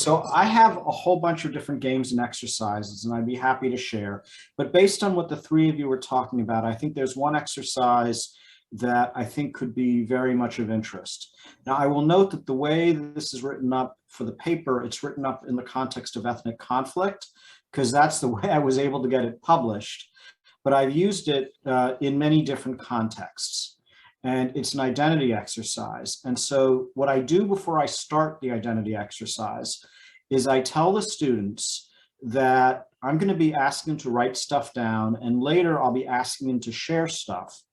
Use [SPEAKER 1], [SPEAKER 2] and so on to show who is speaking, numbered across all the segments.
[SPEAKER 1] So I have a whole bunch of different games and exercises, and I'd be happy to share. But based on what the three of you were talking about, I think there's one exercise that I think could be very much of interest. Now, I will note that the way this is written up for the paper, it's written up in the context of ethnic conflict, because that's the way I was able to get it published. But I've used it in many different contexts. And it's an identity exercise. And so what I do before I start the identity exercise is I tell the students that I'm going to be asking them to write stuff down, and later I'll be asking them to share stuff.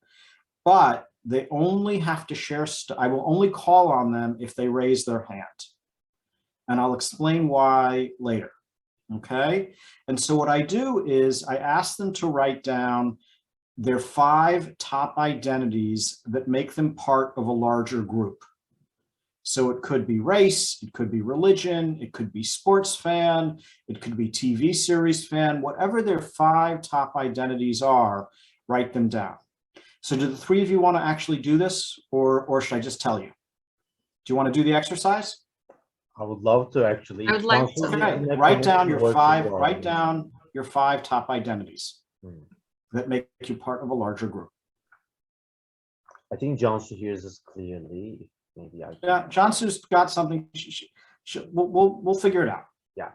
[SPEAKER 1] But they only have to share stuff. I will only call on them if they raise their hand. And I'll explain why later. Okay. And so what I do is I ask them to write down their 5 top identities that make them part of a larger group. So it could be race, it could be religion, it could be sports fan, it could be TV series fan, whatever their 5 top identities are, write them down. So do the three of you want to actually do this, or should I just tell you? Do you want to do the exercise?
[SPEAKER 2] I would love to actually.
[SPEAKER 3] I would like to.
[SPEAKER 1] Okay, write down your 5, write down your 5 top identities that make you part of a larger group.
[SPEAKER 2] I think Johnson hears us clearly. Maybe I.
[SPEAKER 1] Yeah, Johnson's got something. We'll figure it out.
[SPEAKER 2] Yeah.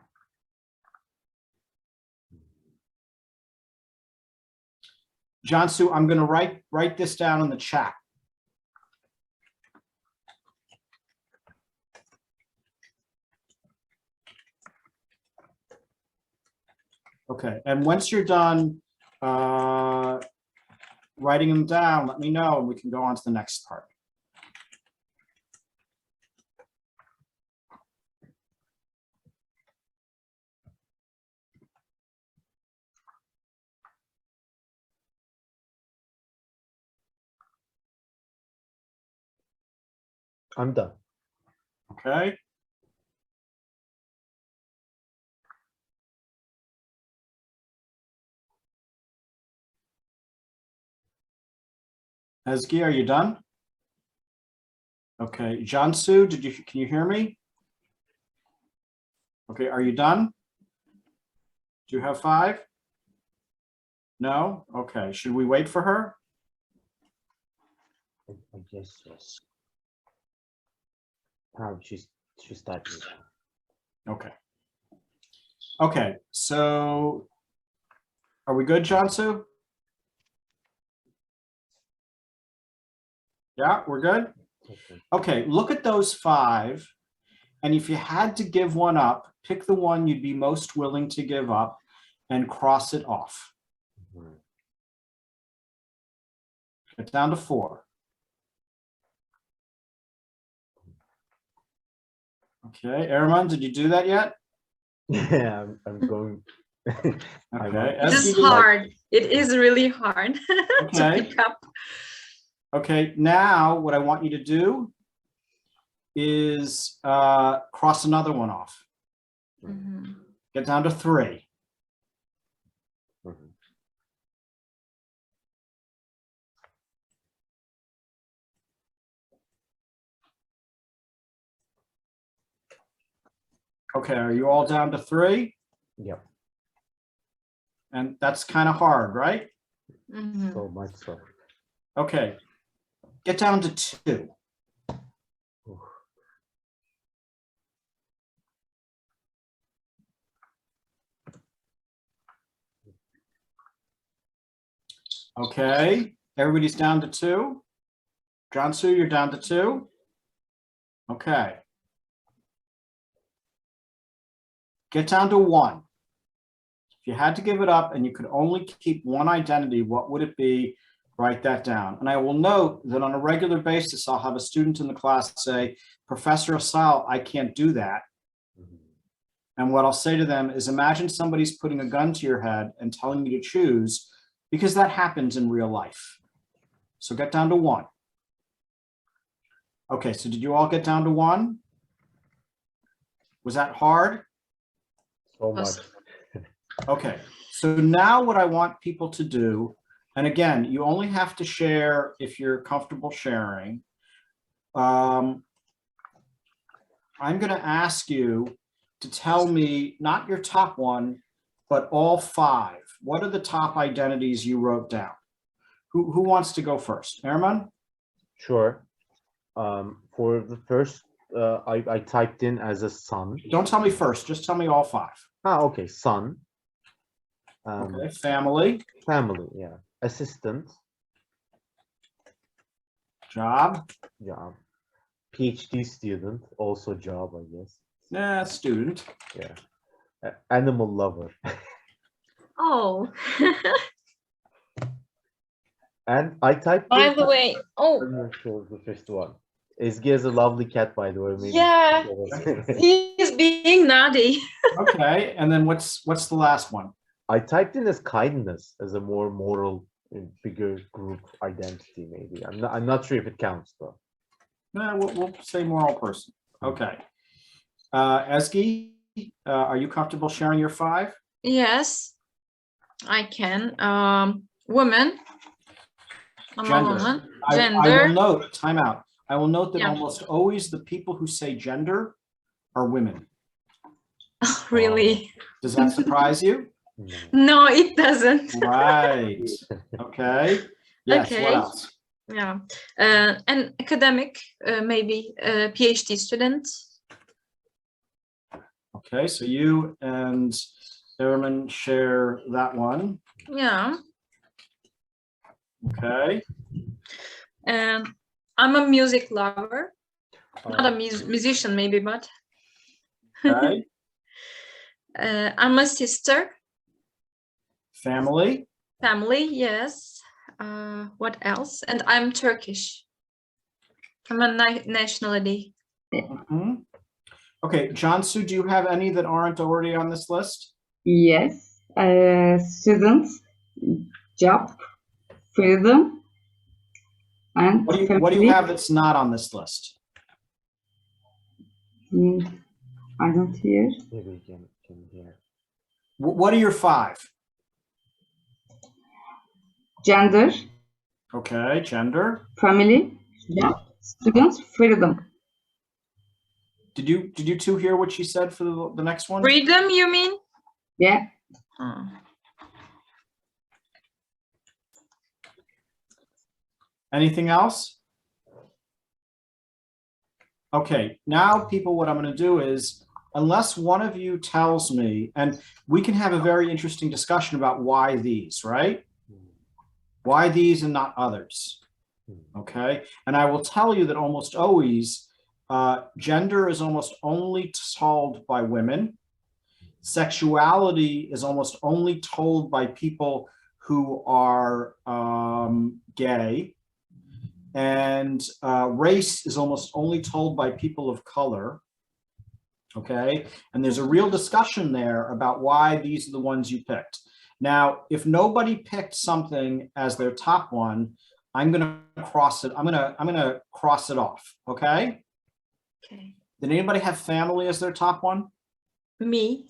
[SPEAKER 1] Johnsu, I'm going to write this down in the chat. Okay, and once you're done writing them down, let me know and we can go on to the next part.
[SPEAKER 2] I'm done.
[SPEAKER 1] Okay. Ezgi, are you done? Okay, Jansu, can you hear me? Okay, are you done? Do you have 5? No? Okay, should we wait for her?
[SPEAKER 2] I guess yes. She's typing.
[SPEAKER 1] Okay. Okay, so are we good, Jansu? Yeah, we're good? Okay, look at those 5. And if you had to give one up, pick the one you'd be most willing to give up and cross it off. Get down to 4. Okay, Erman, did you do that yet?
[SPEAKER 2] Yeah, I'm going.
[SPEAKER 1] Okay.
[SPEAKER 3] It is hard. It is really hard
[SPEAKER 1] Okay.
[SPEAKER 3] to pick up.
[SPEAKER 1] Okay, now what I want you to do is cross another one off. Get down to 3. Okay, are you all down to 3?
[SPEAKER 2] Yep.
[SPEAKER 1] And that's kind of hard, right?
[SPEAKER 2] So much so.
[SPEAKER 1] Okay, get down to 2. Okay, everybody's down to 2. Jansu, you're down to 2. Okay. Get down to 1. If you had to give it up and you could only keep one identity, what would it be? Write that down. And I will note that on a regular basis, I'll have a student in the class say, Professor Asal, I can't do that. And what I'll say to them is, imagine somebody's putting a gun to your head and telling you to choose, because that happens in real life. So get down to 1. Okay, so did you all get down to 1? Was that hard?
[SPEAKER 2] So much.
[SPEAKER 1] Okay, so now what I want people to do, and again, you only have to share if you're comfortable sharing. I'm going to ask you to tell me not your top one, but all 5. What are the top identities you wrote down? Who wants to go first? Erman?
[SPEAKER 2] Sure. For the first, I typed in as a son.
[SPEAKER 1] Don't tell me first, just tell me all 5.
[SPEAKER 2] Okay, son.
[SPEAKER 1] Okay, family.
[SPEAKER 2] Family, yeah. Assistant,
[SPEAKER 1] Job.
[SPEAKER 2] job. PhD student, also job, I guess.
[SPEAKER 1] Nah, student.
[SPEAKER 2] Yeah. Animal lover.
[SPEAKER 3] Oh,
[SPEAKER 2] And I typed
[SPEAKER 3] by
[SPEAKER 2] in,
[SPEAKER 3] the way, oh,
[SPEAKER 2] I'm not sure the first one. Ezgi has a lovely cat, by the way. Maybe
[SPEAKER 3] yeah,
[SPEAKER 2] show us.
[SPEAKER 3] he is being naughty.
[SPEAKER 1] Okay, and then what's the last one?
[SPEAKER 2] I typed in as kindness as a more moral, bigger group identity. Maybe I'm not sure if it counts though.
[SPEAKER 1] Nah, we'll say moral person. Okay. Ezgi, are you comfortable sharing your 5?
[SPEAKER 3] Yes, I can. Woman. I'm a
[SPEAKER 1] Gender.
[SPEAKER 3] woman.
[SPEAKER 1] I
[SPEAKER 3] Gender.
[SPEAKER 1] will note, time out. I will note that
[SPEAKER 3] Yeah.
[SPEAKER 1] almost always the people who say gender are women.
[SPEAKER 3] Really?
[SPEAKER 1] Does that surprise you?
[SPEAKER 2] No.
[SPEAKER 3] No, it doesn't.
[SPEAKER 1] Right. Okay. Yes,
[SPEAKER 3] Okay.
[SPEAKER 1] what else?
[SPEAKER 3] Yeah. An academic, maybe a PhD student.
[SPEAKER 1] Okay, so you and Ehrman share that one.
[SPEAKER 3] Yeah.
[SPEAKER 1] Okay.
[SPEAKER 3] And I'm a music lover. Not a
[SPEAKER 2] Uh,
[SPEAKER 3] musician, maybe, but
[SPEAKER 1] Okay.
[SPEAKER 3] I'm a sister.
[SPEAKER 1] Family.
[SPEAKER 3] Family, yes. What else? And I'm Turkish. I'm a nationality.
[SPEAKER 1] Mhm. Okay, Cansu, do you have any that aren't already on this list?
[SPEAKER 4] Yes. Students, job, freedom, and
[SPEAKER 1] What do you
[SPEAKER 4] family.
[SPEAKER 1] have that's not on this list?
[SPEAKER 4] I don't hear.
[SPEAKER 2] maybe we can hear.
[SPEAKER 1] What are your 5?
[SPEAKER 4] Gender,
[SPEAKER 1] Okay, gender.
[SPEAKER 4] family, job, students, freedom.
[SPEAKER 1] Did you 2 hear what she said for the next one?
[SPEAKER 3] Freedom, you mean?
[SPEAKER 4] Yeah.
[SPEAKER 3] Oh.
[SPEAKER 1] Anything else? Okay, now people, what I'm going to do is, unless one of you tells me, and we can have a very interesting discussion about why these, right? Why these and not others? Okay, and I will tell you that almost always gender is almost only told by women. Sexuality is almost only told by people who are gay. And race is almost only told by people of color. Okay, and there's a real discussion there about why these are the ones you picked. Now, if nobody picked something as their top one, I'm going to cross it. I'm going to cross it off. Okay.
[SPEAKER 3] Okay.
[SPEAKER 1] Did anybody have family as their top one?
[SPEAKER 3] Me.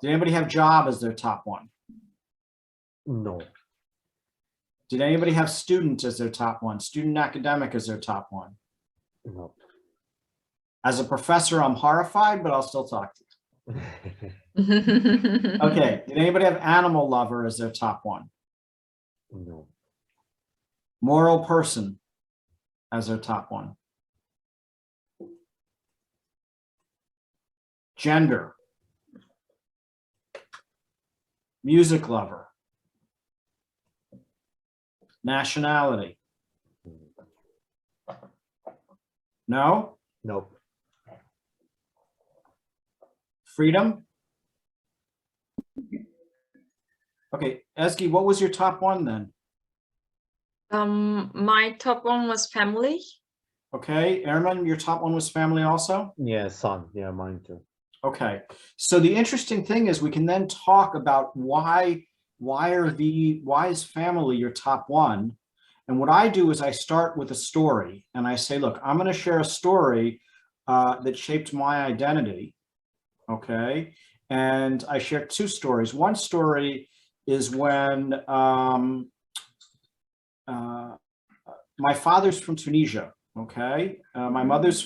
[SPEAKER 1] Did anybody have job as their top one?
[SPEAKER 2] No.
[SPEAKER 1] Did anybody have student as their top one? Student academic as their top one?
[SPEAKER 2] No.
[SPEAKER 1] As a professor, I'm horrified, but I'll still talk to you. Okay. Did anybody have animal lover as their top one?
[SPEAKER 2] No.
[SPEAKER 1] Moral person as their top one? Gender? Music lover? Nationality? No?
[SPEAKER 2] Nope.
[SPEAKER 1] Freedom? Okay, Ezgi, what was your top one then?
[SPEAKER 3] My top one was family.
[SPEAKER 1] Okay, Ehrman, your top one was family also?
[SPEAKER 2] Yeah, son. Yeah, mine too.
[SPEAKER 1] Okay, so the interesting thing is we can then talk about why is family your top one? And what I do is I start with a story and I say, look, I'm going to share a story that shaped my identity. Okay, and I share 2 stories. One story is when my father's from Tunisia. Okay, my mother's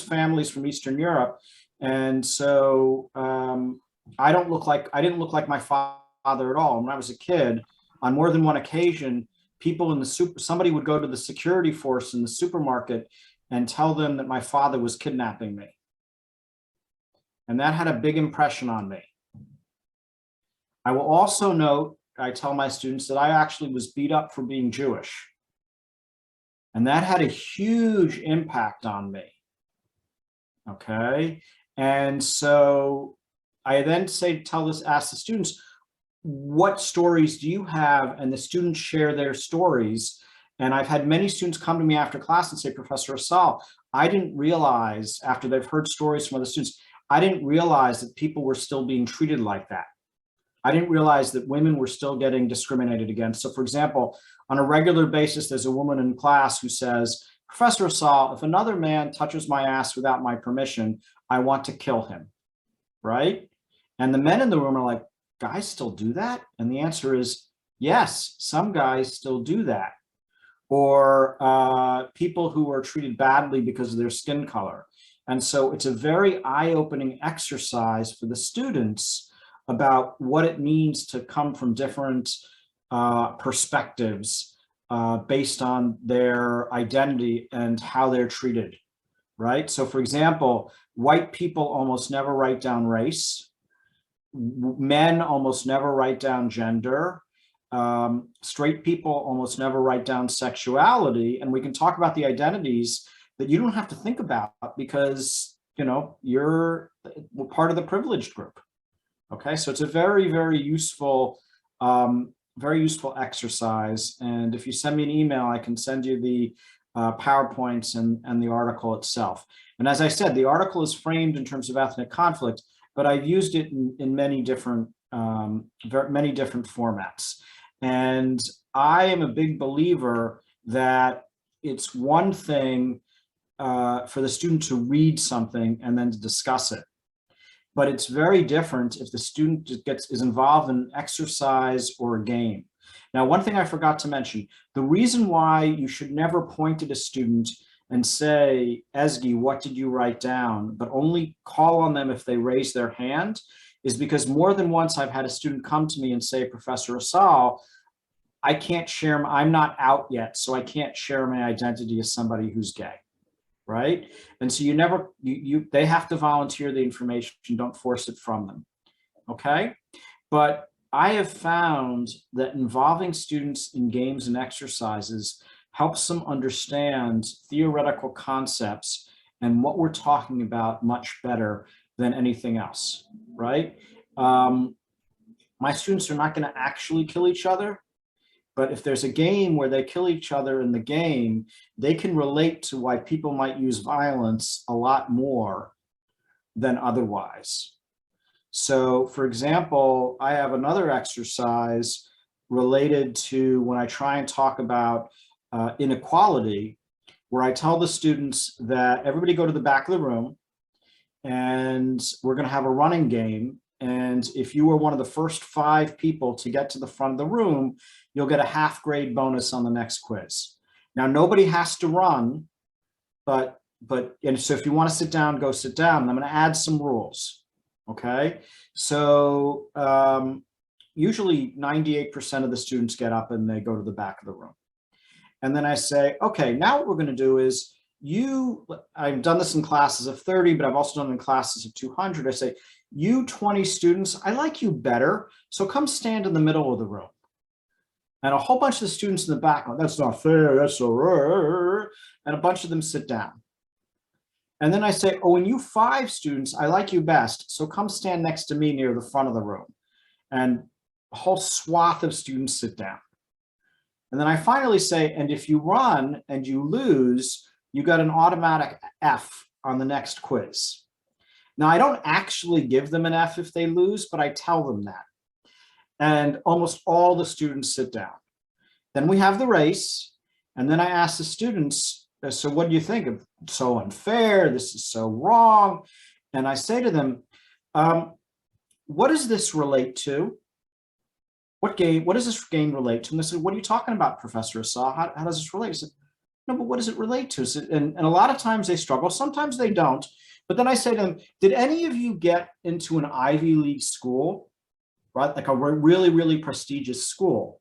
[SPEAKER 1] family's from Eastern Europe, And so I didn't look like my father at all. When I was a kid, on more than one occasion, people in the somebody would go to the security force in the supermarket and tell them that my father was kidnapping me. And that had a big impression on me. I will also note, I tell my students that I actually was beat up for being Jewish. And that had a huge impact on me. Okay. And so I then ask the students, what stories do you have? And the students share their stories. And I've had many students come to me after class and say, Professor Asal, I didn't realize, after they've heard stories from other students, I didn't realize that people were still being treated like that. I didn't realize that women were still getting discriminated against. So for example, on a regular basis, there's a woman in class who says, Professor Asal, if another man touches my ass without my permission, I want to kill him, right? And the men in the room are like, guys still do that? And the answer is, yes, some guys still do that. Or people who are treated badly because of their skin color. And so it's a very eye-opening exercise for the students about what it means to come from different perspectives based on their identity and how they're treated, right? So for example, white people almost never write down race. Men almost never write down gender. Straight people almost never write down sexuality. And we can talk about the identities that you don't have to think about because, you know, you're part of the privileged group. Okay, so it's a very, very useful exercise. And if you send me an email, I can send you the PowerPoints and the article itself. And as I said, the article is framed in terms of ethnic conflict, but I've used it in many different formats. And I am a big believer that it's one thing for the student to read something and then to discuss it. But it's very different if the student is involved in an exercise or a game. Now, one thing I forgot to mention, the reason why you should never point at a student and say, Ezgi, what did you write down? But only call on them if they raise their hand is because more than once I've had a student come to me and say, Professor Asal, I can't share, I'm not out yet, so I can't share my identity as somebody who's gay. Right? And so they have to volunteer the information, don't force it from them. Okay? But I have found that involving students in games and exercises helps them understand theoretical concepts and what we're talking about much better than anything else, right? My students are not going to actually kill each other. But if there's a game where they kill each other in the game, they can relate to why people might use violence a lot more than otherwise. So for example, I have another exercise related to when I try and talk about inequality, where I tell the students that everybody go to the back of the room and we're going to have a running game. And if you were one of the first 5 people to get to the front of the room, you'll get a half grade bonus on the next quiz. Now, nobody has to run, and so if you want to sit down, go sit down. And I'm going to add some rules, okay? So usually 98% of the students get up and they go to the back of the room. And then I say, okay, now what we're going to do is I've done this in classes of 30, but I've also done it in classes of 200. I say, you 20 students, I like you better, so come stand in the middle of the room. And a whole bunch of the students in the back, oh, that's not fair, that's so rare. And a bunch of them sit down. And then I say, oh, and you 5 students, I like you best, so come stand next to me near the front of the room. And a whole swath of students sit down. And then I finally say, and if you run and you lose, you got an automatic F on the next quiz. Now, I don't actually give them an F if they lose, but I tell them that. And almost all the students sit down. Then we have the race. And then I ask the students, so what do you think? It's so unfair. This is so wrong. And I say to them, what does this relate to? What does this game relate to? And they say, what are you talking about, Professor Asal? How does this relate? I said, no, but what does it relate to? And a lot of times they struggle. Sometimes they don't. But then I say to them, did any of you get into an Ivy League school, right? Like a really, really prestigious school.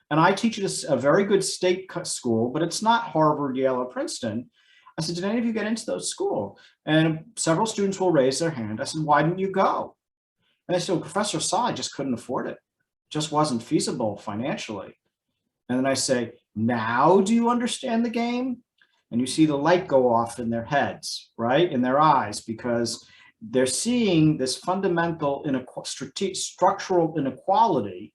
[SPEAKER 1] And I teach at a very good state school, but it's not Harvard, Yale, or Princeton. I said, did any of you get into those schools? And several students will raise their hand. I said, why didn't you go? And they said, well, Professor Asal, I just couldn't afford it. It just wasn't feasible financially. And then I say, now do you understand the game? And you see the light go off in their heads, right? In their eyes, because they're seeing this fundamental structural inequality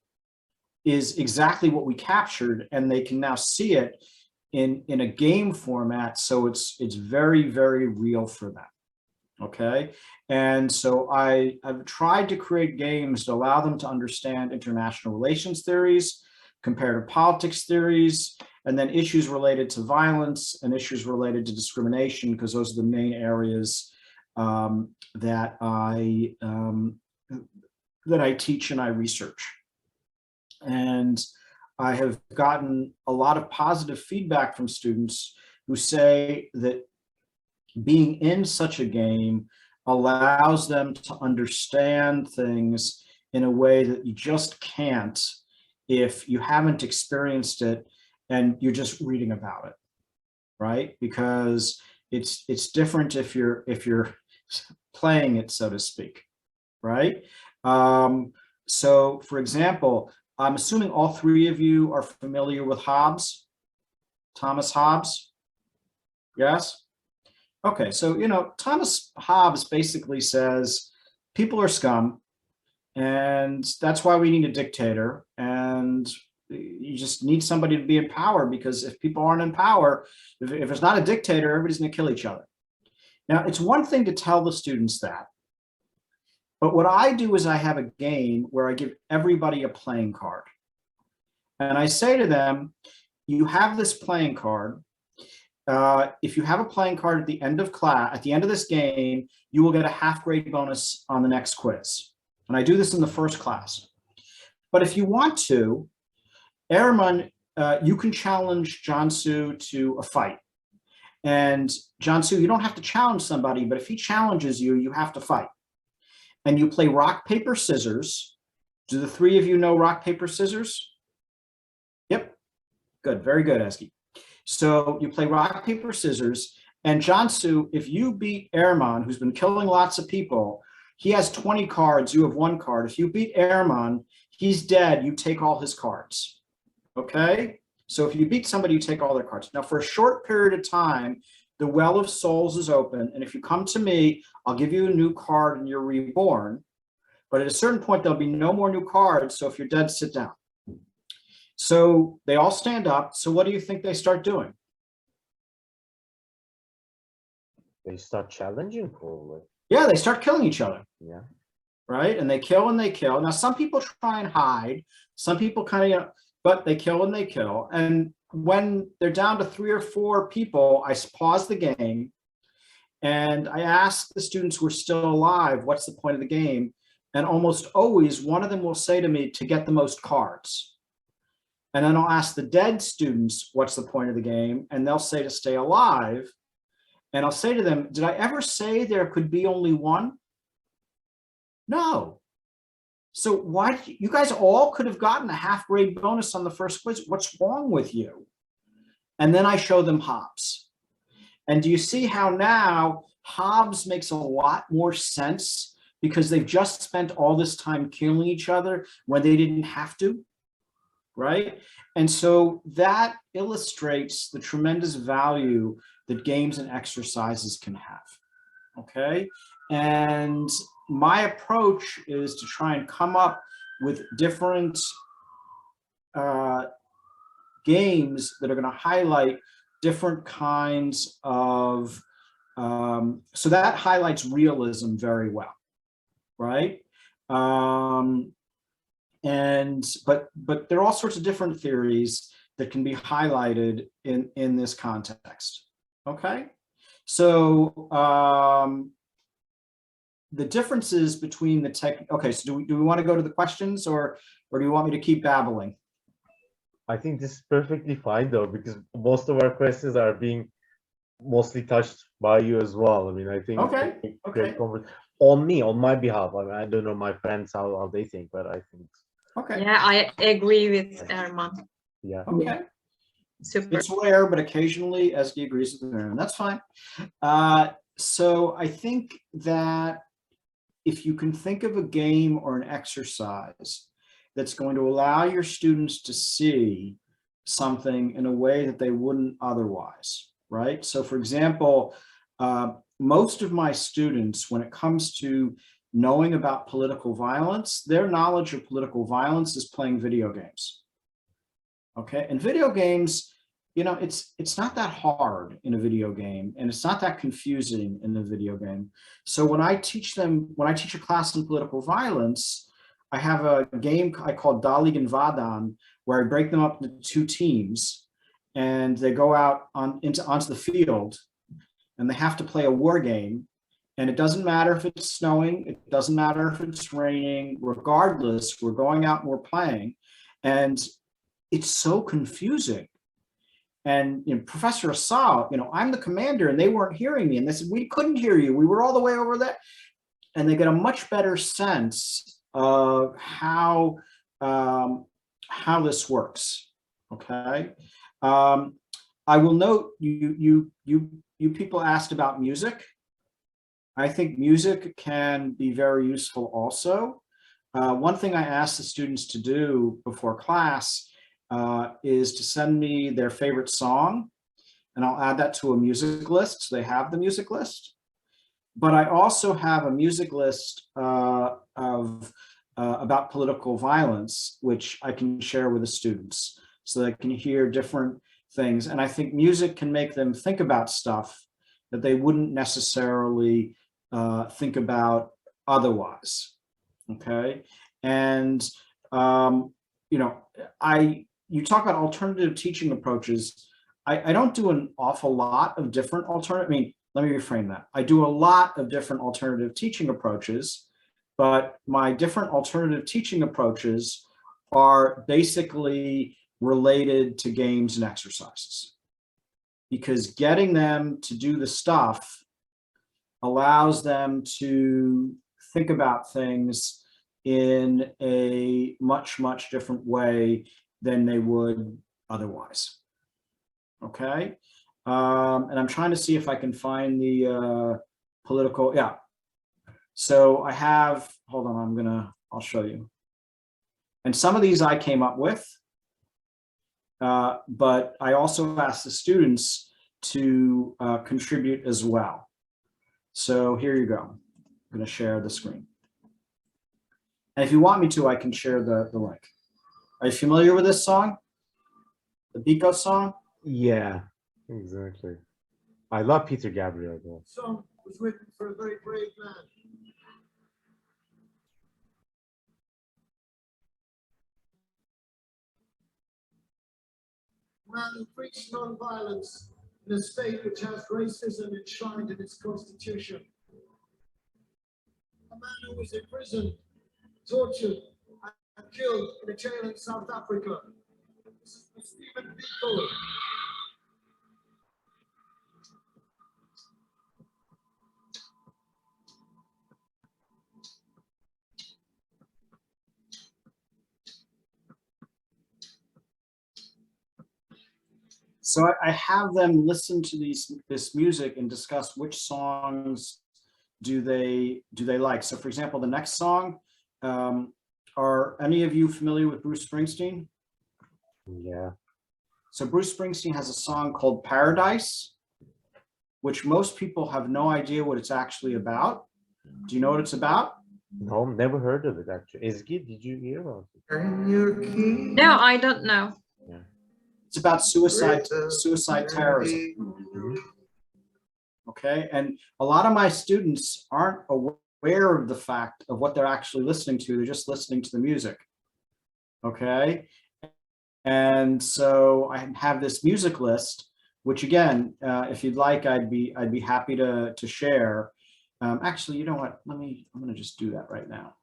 [SPEAKER 1] is exactly what we captured, and they can now see it in a game format. So it's very, very real for them. Okay. And so I've tried to create games to allow them to understand international relations theories, comparative politics theories, and then issues related to violence and issues related to discrimination, because those are the main areas that I teach and I research. And I have gotten a lot of positive feedback from students who say that being in such a game allows them to understand things in a way that you just can't if you haven't experienced it and you're just reading about it, right? Because it's different if you're playing it, so to speak, right? So for example, I'm assuming all three of you are familiar with Hobbes, Thomas Hobbes. Yes? Okay, so, Thomas Hobbes basically says people are scum, and that's why we need a dictator. And you just need somebody to be in power, because if people aren't in power, if there's not a dictator, everybody's going to kill each other. Now, it's one thing to tell the students that, but what I do is I have a game where I give everybody a playing card. And I say to them, you have this playing card. If you have a playing card at the end of class, at the end of this game, you will get a half-grade bonus on the next quiz. And I do this in the first class. But if you want to, Ehrman, you can challenge Jansu to a fight. And Jansu, you don't have to challenge somebody, but if he challenges you, you have to fight. And you play rock, paper, scissors. Do the three of you know rock, paper, scissors? Yep. Good. Very good, Eski. So you play rock, paper, scissors. And Jansu, if you beat Ehrman, who's been killing lots of people, he has 20 cards. You have 1 card. If you beat Ehrman, he's dead. You take all his cards. Okay? So if you beat somebody, you take all their cards. Now, for a short period of time, the Well of Souls is open. And if you come to me, I'll give you a new card and you're reborn. But at a certain point, there'll be no more new cards. So if you're dead, sit down. So they all stand up. So what do you think they start doing?
[SPEAKER 2] They start challenging, probably.
[SPEAKER 1] Yeah, they start killing each other.
[SPEAKER 2] Yeah.
[SPEAKER 1] Right? And they kill and they kill. Now, some people try and hide. Some people kind of, but they kill and they kill. And when they're down to 3 or 4 people, I pause the game and I ask the students who are still alive, what's the point of the game? And almost always one of them will say to me, to get the most cards. And then I'll ask the dead students, what's the point of the game? And they'll say to stay alive. And I'll say to them, did I ever say there could be only one? No. So why, you guys all could have gotten a half-grade bonus on the first quiz. What's wrong with you? And then I show them Hobbes. And do you see how now Hobbes makes a lot more sense because they've just spent all this time killing each other when they didn't have to, right? And so that illustrates the tremendous value that games and exercises can have, okay? And my approach is to try and come up with different games that are going to highlight different kinds of, so that highlights realism very well, right? But there are all sorts of different theories that can be highlighted in this context, okay? So the differences between the tech, okay, so do we want to go to the questions or do you want me to keep babbling?
[SPEAKER 2] I think this is perfectly fine though, because most of our questions are being mostly touched by you as well. I mean, I think
[SPEAKER 1] Okay,
[SPEAKER 2] great
[SPEAKER 1] okay,
[SPEAKER 2] on my behalf. I mean, I don't know my friends how they think, but I think
[SPEAKER 1] okay,
[SPEAKER 3] Yeah, I agree with Erman.
[SPEAKER 2] yeah.
[SPEAKER 1] okay.
[SPEAKER 3] Super.
[SPEAKER 1] It's rare, but occasionally Esgy agrees with Aaron. That's fine. So I think that if you can think of a game or an exercise that's going to allow your students to see something in a way that they wouldn't otherwise, right? So for example, most of my students, when it comes to knowing about political violence, their knowledge of political violence is playing video games. Okay, and video games, you know, it's not that hard in a video game, and it's not that confusing in a video game. So when I teach a class in political violence, I have a game I call Dalig and Vadan, where I break them up into two teams, and they go out onto the field, and they have to play a war game. And it doesn't matter if it's snowing, it doesn't matter if it's raining, regardless, we're going out and we're playing. And it's so confusing. And Professor Asal, I'm the commander, and they weren't hearing me. And they said, we couldn't hear you. We were all the way over there. And they get a much better sense of how this works. Okay. I will note you people asked about music. I think music can be very useful also. One thing I ask the students to do before class is to send me their favorite song, and I'll add that to a music list, so they have the music list. But I also have a music list about political violence, which I can share with the students, so they can hear different things. And I think music can make them think about stuff that they wouldn't necessarily think about otherwise. Okay, and you talk about alternative teaching approaches. I don't do an awful lot of different alternative. I mean, let me reframe that. I do a lot of different alternative teaching approaches, but my different alternative teaching approaches are basically related to games and exercises, because getting them to do the stuff allows them to think about things in a much, much different way than they would otherwise. Okay. And I'm trying to see if I can find the political, yeah. So I have, hold on, I'll show you. And some of these I came up with, but I also asked the students to contribute as well. So here you go. I'm going to share the screen. And if you want me to, I can share the link. Are you familiar with this song? The Biko song?
[SPEAKER 2] Yeah, exactly. I love Peter Gabriel though.
[SPEAKER 5] Song was written for a very brave man. A man who preached non-violence in a state which has racism enshrined in its constitution. A man who was imprisoned, tortured, and killed in a jail in South Africa. This is Stephen Biko.
[SPEAKER 1] So I have them listen to this music and discuss which songs do they like. So for example, the next song, are any of you familiar with Bruce Springsteen?
[SPEAKER 2] Yeah.
[SPEAKER 1] So Bruce Springsteen has a song called Paradise, which most people have no idea what it's actually about. Do you know what it's about?
[SPEAKER 2] No, never heard of it actually. Ezgi, did you hear about it?
[SPEAKER 3] No, I don't know.
[SPEAKER 2] Yeah.
[SPEAKER 1] It's about suicide terrorism.
[SPEAKER 2] Mhm.
[SPEAKER 1] Okay, and a lot of my students aren't aware of the fact of what they're actually listening to. They're just listening to the music. Okay, and so I have this music list, which again, if you'd like, I'd be happy to share. Actually, you know what? I'm going to just do that right now.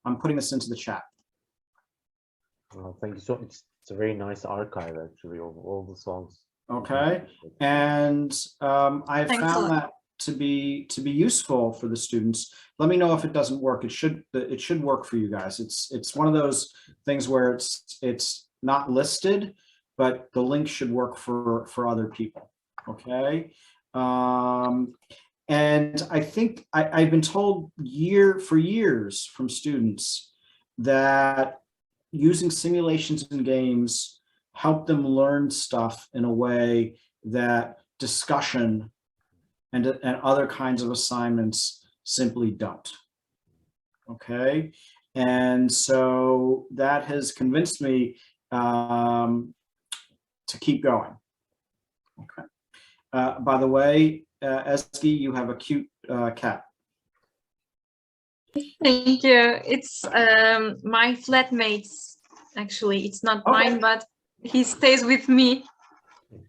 [SPEAKER 1] I'm putting this into the chat.
[SPEAKER 2] Oh, thank you so much. It's a very nice archive actually of all the songs.
[SPEAKER 1] Okay, and I've
[SPEAKER 3] Thanks a
[SPEAKER 1] found
[SPEAKER 3] lot.
[SPEAKER 1] that to be useful for the students. Let me know if it doesn't work. It should work for you guys. It's one of those things where it's not listed, but the link should work for other people. Okay. And I think I've been told for years from students that using simulations and games help them learn stuff in a way that discussion and other kinds of assignments simply don't. Okay. And so that has convinced me to keep going. Okay. By the way, Esky, you have a cute cat.
[SPEAKER 3] Thank you. It's my flatmate's, actually. It's not mine, but he stays with me.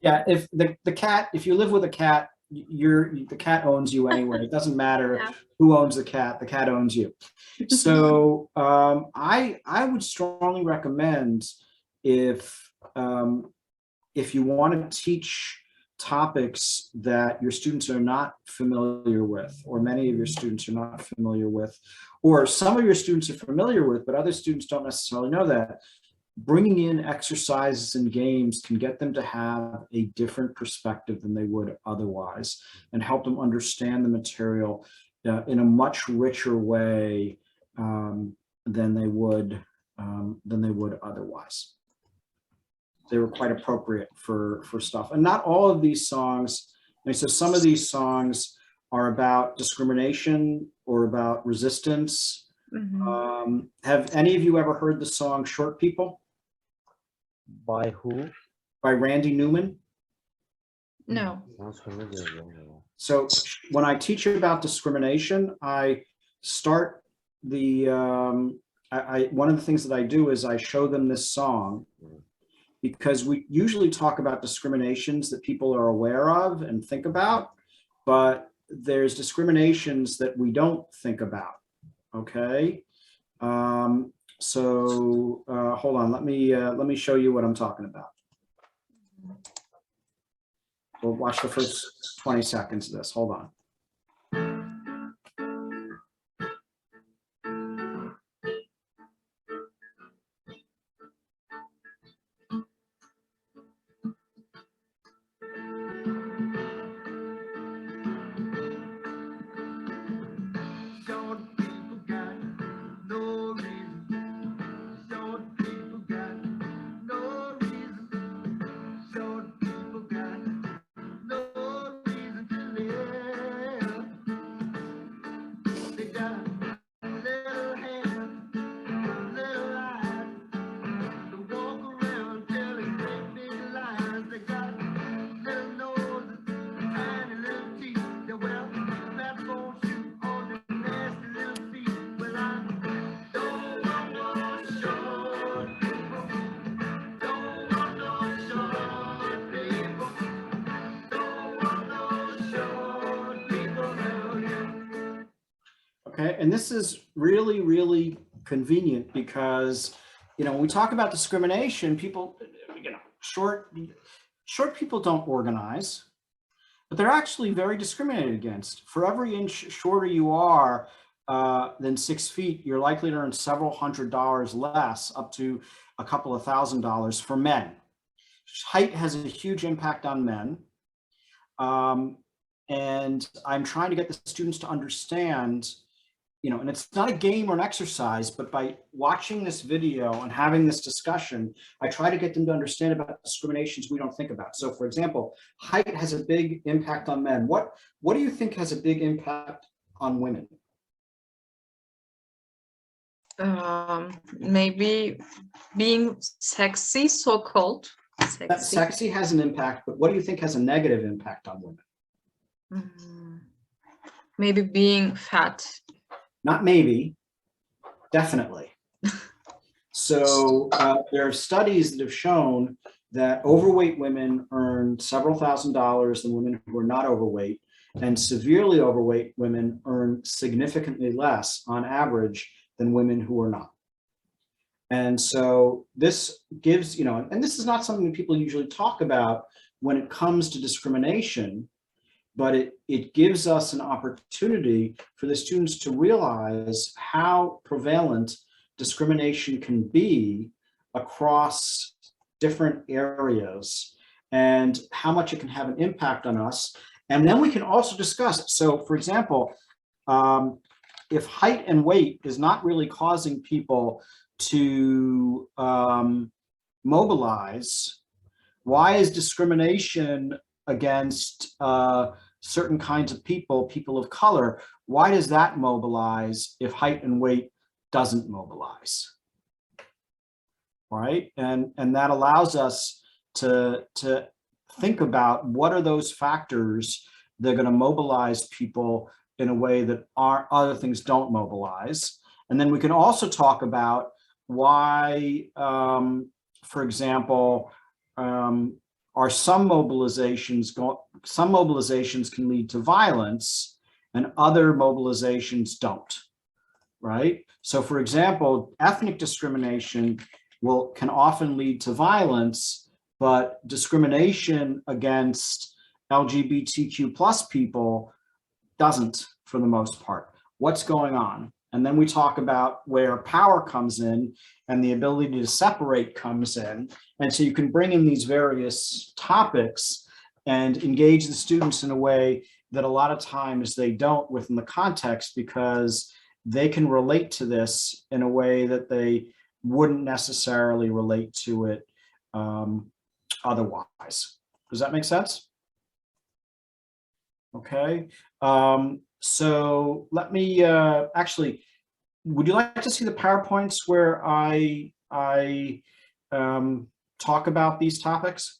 [SPEAKER 1] Yeah, if the cat, if you live with a cat, the cat owns you anyway. It doesn't matter
[SPEAKER 3] Yeah.
[SPEAKER 1] who owns the cat owns you. So I would strongly recommend if you want to teach topics that your students are not familiar with, or many of your students are not familiar with, or some of your students are familiar with, but other students don't necessarily know that, bringing in exercises and games can get them to have a different perspective than they would otherwise, and help them understand the material in a much richer way than they would otherwise. They were quite appropriate for stuff. And not all of these songs, and so some of these songs are about discrimination or about resistance.
[SPEAKER 3] Mhm.
[SPEAKER 1] Have any of you ever heard the song Short People
[SPEAKER 2] By who?
[SPEAKER 1] by Randy Newman?
[SPEAKER 3] No.
[SPEAKER 2] Sounds familiar. Yeah.
[SPEAKER 1] So when I teach about discrimination, I start the, one of the things that I do is I show them this song, because we usually talk about discriminations that people are aware of and think about, but there's discriminations that we don't think about. Okay. So hold on, let me show you what I'm talking about. We'll watch the first 20 seconds of this. Hold on.
[SPEAKER 5] Short people got no reason. Short people got no reason. Short people got no reason to live. They got a little hand, a little eye, to walk around telling great big lies. They got little noses, tiny little teeth. They wear platform shoes on their nasty little feet. Well, I don't want no short people. Don't want no short people. Don't want no short people around here.
[SPEAKER 1] Okay, and this is really, really convenient because, when we talk about discrimination, people, short people don't organize, but they're actually very discriminated against. For every inch shorter you are than 6 feet, you're likely to earn several $100s less, up to a couple of $1,000s for men. Height has a huge impact on men. And I'm trying to get the students to understand, and it's not a game or an exercise, but by watching this video and having this discussion, I try to get them to understand about discriminations we don't think about. So for example, height has a big impact on men. What do you think has a big impact on women?
[SPEAKER 3] Maybe being sexy, so-called
[SPEAKER 1] That
[SPEAKER 3] sexy.
[SPEAKER 1] sexy has an impact, but what do you think has a negative impact on women?
[SPEAKER 3] Maybe being fat.
[SPEAKER 1] Not maybe, definitely. So there are studies that have shown that overweight women earn several $1,000s than women who are not overweight, and severely overweight women earn significantly less on average than women who are not. And so this gives, and this is not something that people usually talk about when it comes to discrimination, but it gives us an opportunity for the students to realize how prevalent discrimination can be across different areas and how much it can have an impact on us. And then we can also discuss, so for example, if height and weight is not really causing people to mobilize, why is discrimination against certain kinds of people, people of color, why does that mobilize if height and weight doesn't mobilize? Right? And that allows us to think about what are those factors that are going to mobilize people in a way that other things don't mobilize. And then we can also talk about why, for example, are some mobilizations can lead to violence and other mobilizations don't, right? So for example, ethnic discrimination can often lead to violence, but discrimination against LGBTQ plus people doesn't for the most part. What's going on? And then we talk about where power comes in and the ability to separate comes in. And so you can bring in these various topics and engage the students in a way that a lot of times they don't within the context, because they can relate to this in a way that they wouldn't necessarily relate to it otherwise. Does that make sense? Okay. So let me actually, would you like to see the PowerPoints where I talk about these topics?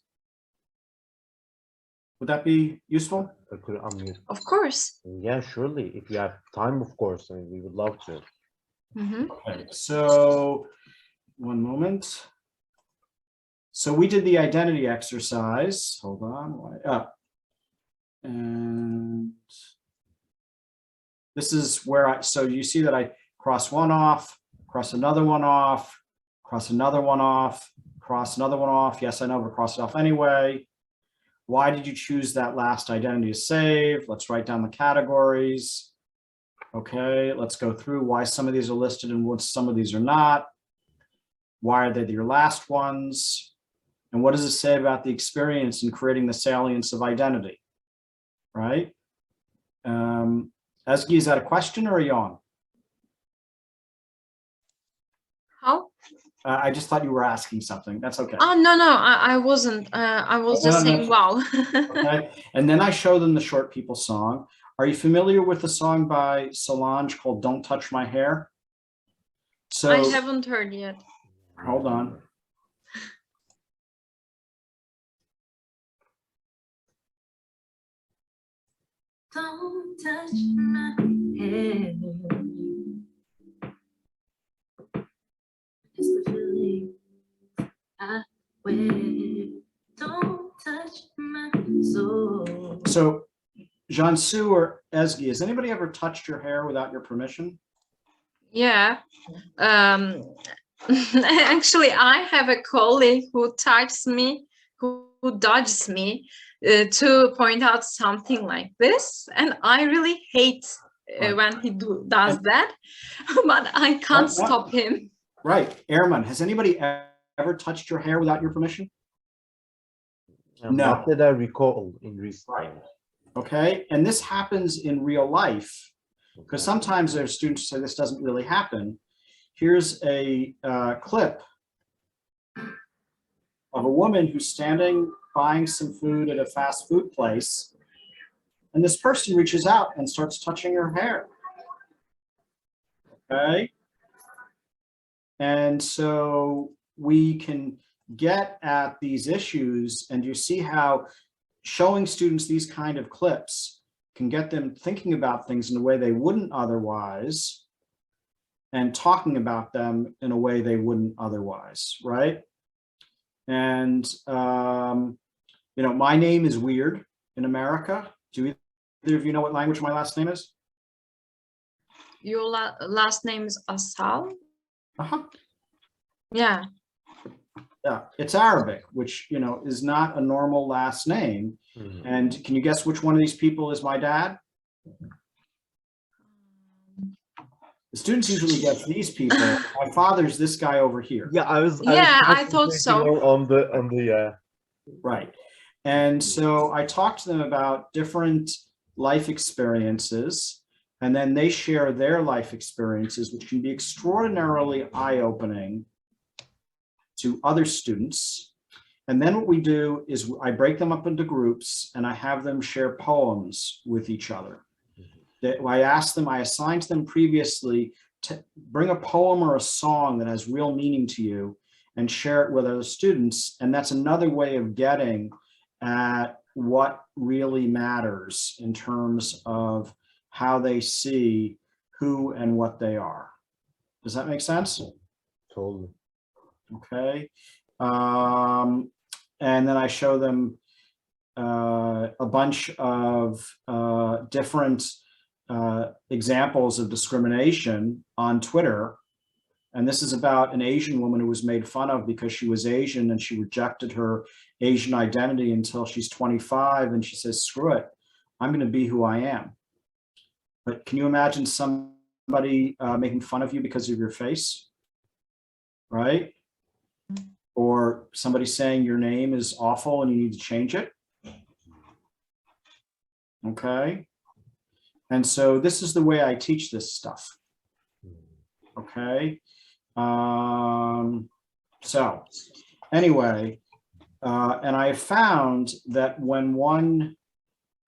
[SPEAKER 1] Would that be useful?
[SPEAKER 2] I could unmute.
[SPEAKER 3] Of course.
[SPEAKER 2] Yeah, surely. If you have time, of course, I mean, we would love to.
[SPEAKER 3] Mhm.
[SPEAKER 1] Okay, so one moment. So we did the identity exercise. Hold on. And this is where so you see that I cross one off, cross another one off, cross another one off, cross another one off. Yes, I know, but cross it off anyway. Why did you choose that last identity to save? Let's write down the categories. Okay, let's go through why some of these are listed and what some of these are not. Why are they your last ones? And what does it say about the experience in creating the salience of identity? Right? Ezgi, is that a question or a yawn?
[SPEAKER 3] How?
[SPEAKER 1] I just thought you were asking something. That's okay.
[SPEAKER 3] Oh, no, I wasn't. I was
[SPEAKER 1] No,
[SPEAKER 3] just
[SPEAKER 1] no,
[SPEAKER 3] saying, wow.
[SPEAKER 1] Okay. And then I show them the Short People song. Are you familiar with the song by Solange called Don't Touch My Hair? So
[SPEAKER 3] I haven't heard yet.
[SPEAKER 1] hold on.
[SPEAKER 6] Don't touch my hair. It's the feeling I wear. Don't touch my soul.
[SPEAKER 1] So Jansu or Ezgi, has anybody ever touched your hair without your permission?
[SPEAKER 3] Yeah. Actually, I have a colleague who types me, who dodges me to point out something like this. And I really hate
[SPEAKER 1] Right.
[SPEAKER 3] when he does that, but I can't stop him.
[SPEAKER 1] Right. Airman, has anybody ever touched your hair without your permission? No.
[SPEAKER 2] Not that I recall in recent
[SPEAKER 1] Right.
[SPEAKER 2] times.
[SPEAKER 1] Okay. And this happens in real life, because sometimes there's students who say this doesn't really happen. Here's a clip of a woman who's standing buying some food at a fast food place, and this person reaches out and starts touching her hair. Okay. And so we can get at these issues, and you see how showing students these kind of clips can get them thinking about things in a way they wouldn't otherwise, and talking about them in a way they wouldn't otherwise, right? And, you know, my name is weird in America. Do either of you know what language my last name is?
[SPEAKER 3] Your last name is Asal?
[SPEAKER 1] Uh-huh.
[SPEAKER 3] Yeah.
[SPEAKER 1] Yeah, it's Arabic, which, you know, is not a normal last name.
[SPEAKER 2] Mhm.
[SPEAKER 1] And can you guess which one of these people is my dad? The students usually guess these people. My father's this guy over here.
[SPEAKER 2] Yeah, I was
[SPEAKER 3] Yeah, I thought
[SPEAKER 2] concentrating
[SPEAKER 3] so.
[SPEAKER 2] on the
[SPEAKER 1] Right. And so I talk to them about different life experiences, and then they share their life experiences, which can be extraordinarily eye-opening to other students. And then what we do is I break them up into groups and I have them share poems with each other. That I asked them, I assigned them previously to bring a poem or a song that has real meaning to you and share it with other students. And that's another way of getting at what really matters in terms of how they see who and what they are. Does that make sense?
[SPEAKER 2] totally.
[SPEAKER 1] Okay. And then I show them a bunch of different examples of discrimination on Twitter. And this is about an Asian woman who was made fun of because she was Asian and she rejected her Asian identity until she's 25. And she says, screw it, I'm going to be who I am. But can you imagine somebody making fun of you because of your face? Right? Or somebody saying your name is awful and you need to change it. Okay. And so this is the way I teach this stuff. Okay. So anyway, and I found that when one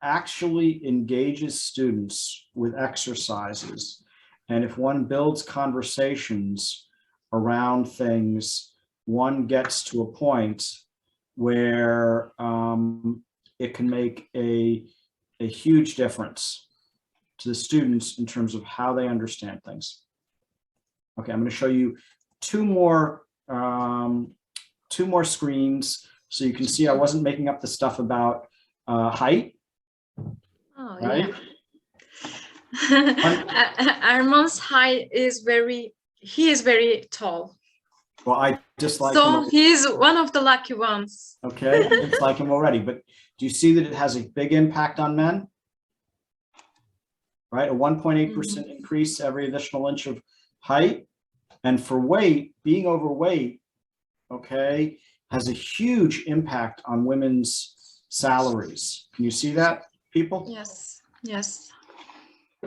[SPEAKER 1] actually engages students with exercises, and if one builds conversations around things, one gets to a point where it can make a huge difference to the students in terms of how they understand things. Okay, I'm going to show you two more screens so you can see I wasn't making up the stuff about height.
[SPEAKER 3] Oh,
[SPEAKER 1] right?
[SPEAKER 3] yeah. Arman's height is he is very tall.
[SPEAKER 1] Well, I dislike
[SPEAKER 3] So
[SPEAKER 1] him.
[SPEAKER 3] he's one of the lucky ones.
[SPEAKER 1] Okay, I dislike him already, but do you see that it has a big impact on men? Right, a 1.8% increase every additional inch of height. And for weight, being overweight, okay, has a huge impact on women's salaries. Can you see that, people?
[SPEAKER 3] Yes, yes.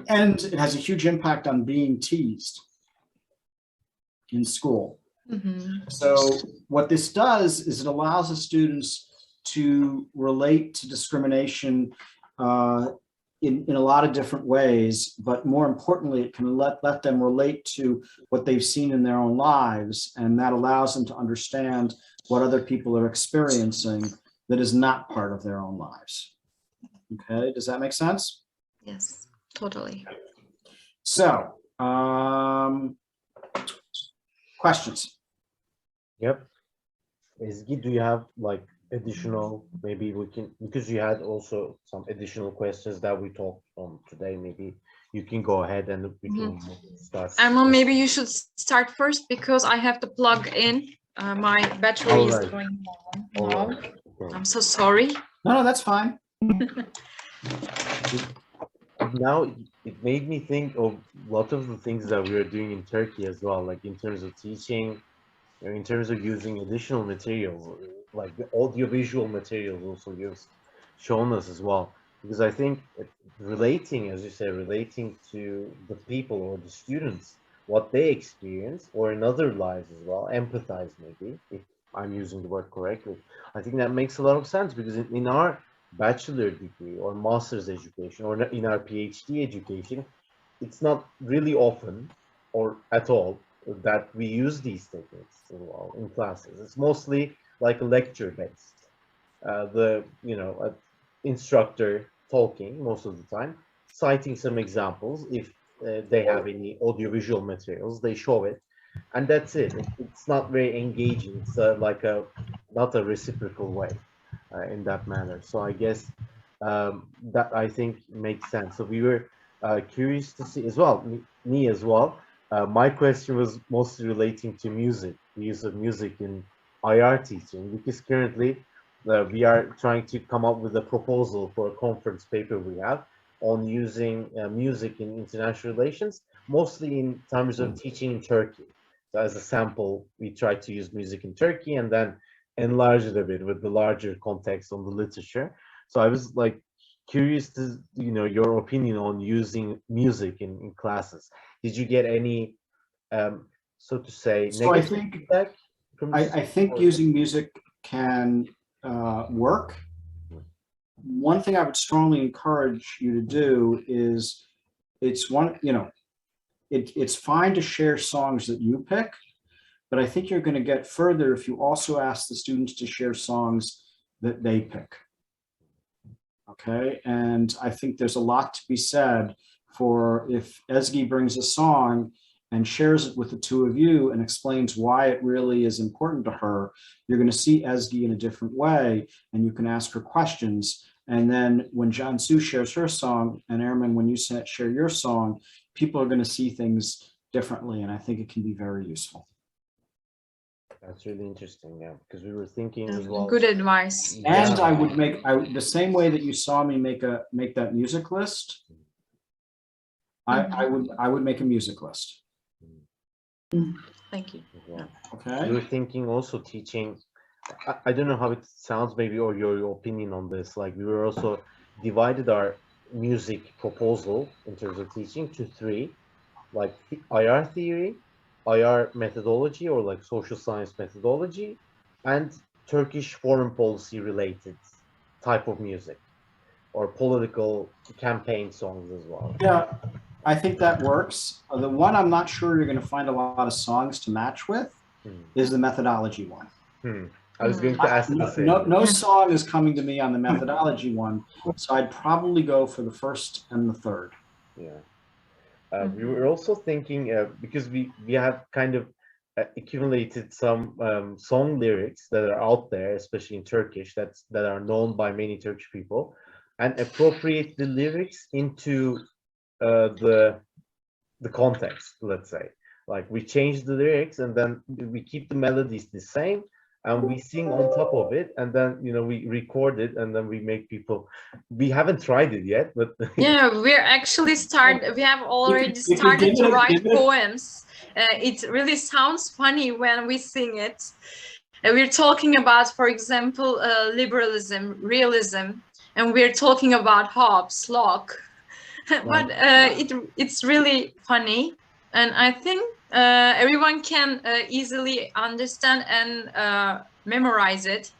[SPEAKER 1] And it has a huge impact on being teased in school. So what this does is it allows the students to relate to discrimination in a lot of different ways, but more importantly, it can let them relate to what they've seen in their own lives, and that allows them to understand what other people are experiencing that is not part of their own lives. Okay, does that make sense?
[SPEAKER 3] Yes, totally.
[SPEAKER 1] So, questions?
[SPEAKER 2] Yep. Ezgi, do you have like additional, maybe we can, because you had also some additional questions that we talked on today, maybe you can go ahead and we can start.
[SPEAKER 3] Arman, maybe you should start first because I have to plug in. My battery is going down now.
[SPEAKER 2] Right. Okay.
[SPEAKER 3] I'm so sorry.
[SPEAKER 1] No, that's fine.
[SPEAKER 2] Now it made me think of a lot of the things that we are doing in Turkey as well, like in terms of teaching, in terms of using additional materials, like the audiovisual materials also you've shown us as well. Because I think relating, as you say, relating to the people or the students, what they experience, or in other lives as well, empathize maybe, if I'm using the word correctly. I think that makes a lot of sense because in our bachelor degree or master's education or in our PhD education, it's not really often or at all that we use these techniques in classes. It's mostly like a lecture based. The instructor talking most of the time, citing some examples. If they have any audiovisual materials, they show it, and that's it. It's not very engaging. It's not a reciprocal way in that manner. So I guess that I think makes sense. So we were curious to see as well, me as well. My question was mostly relating to music, the use of music in IR teaching, because currently we are trying to come up with a proposal for a conference paper we have on using music in international relations, mostly in terms of teaching in Turkey. So as a sample, we try to use music in Turkey and then enlarge it a bit with the larger context on the literature. So I was like curious to, your opinion on using music in classes. Did you get any, so to say,
[SPEAKER 1] So I
[SPEAKER 2] negative
[SPEAKER 1] think
[SPEAKER 2] feedback from this?
[SPEAKER 1] I think using music can work. One thing I would strongly encourage you to do is it's fine to share songs that you pick, but I think you're going to get further if you also ask the students to share songs that they pick. Okay, and I think there's a lot to be said for if Ezgi brings a song and shares it with the two of you and explains why it really is important to her, you're going to see Ezgi in a different way, and you can ask her questions. And then when Jansu shares her song, and Ehrman, when you share your song, people are going to see things differently, and I think it can be very useful.
[SPEAKER 2] That's really interesting, yeah, because we were thinking as well.
[SPEAKER 3] Good advice.
[SPEAKER 1] And
[SPEAKER 2] Yeah.
[SPEAKER 1] I would make the same way that you saw me make that music list. I would make a music list.
[SPEAKER 3] Thank you.
[SPEAKER 2] Yeah.
[SPEAKER 1] Okay.
[SPEAKER 2] We were thinking also teaching. I don't know how it sounds, maybe, or your opinion on this. Like we were also divided our music proposal in terms of teaching to three, like IR theory, IR methodology, or like social science methodology, and Turkish foreign policy related type of music, or political campaign songs as well.
[SPEAKER 1] Yeah, I think that works. The one I'm not sure you're going to find a lot of songs to match with is the methodology one.
[SPEAKER 2] I was going to ask the same.
[SPEAKER 1] No song is coming to me on the methodology one, so I'd probably go for the first and the third.
[SPEAKER 2] Yeah. We were also thinking, because we have kind of accumulated some song lyrics that are out there, especially in Turkish, that are known by many Turkish people, and appropriate the lyrics into the context, let's say. Like we change the lyrics and then we keep the melodies the same, and we sing on top of it, and then we record it, and then we make people. We haven't tried it yet, but
[SPEAKER 3] yeah, we're actually we have already started to write poems. It really sounds funny when we sing it. We're talking about, for example, liberalism, realism, and we're talking about Hobbes, Locke. But it's really funny, and I think everyone can easily understand and memorize it.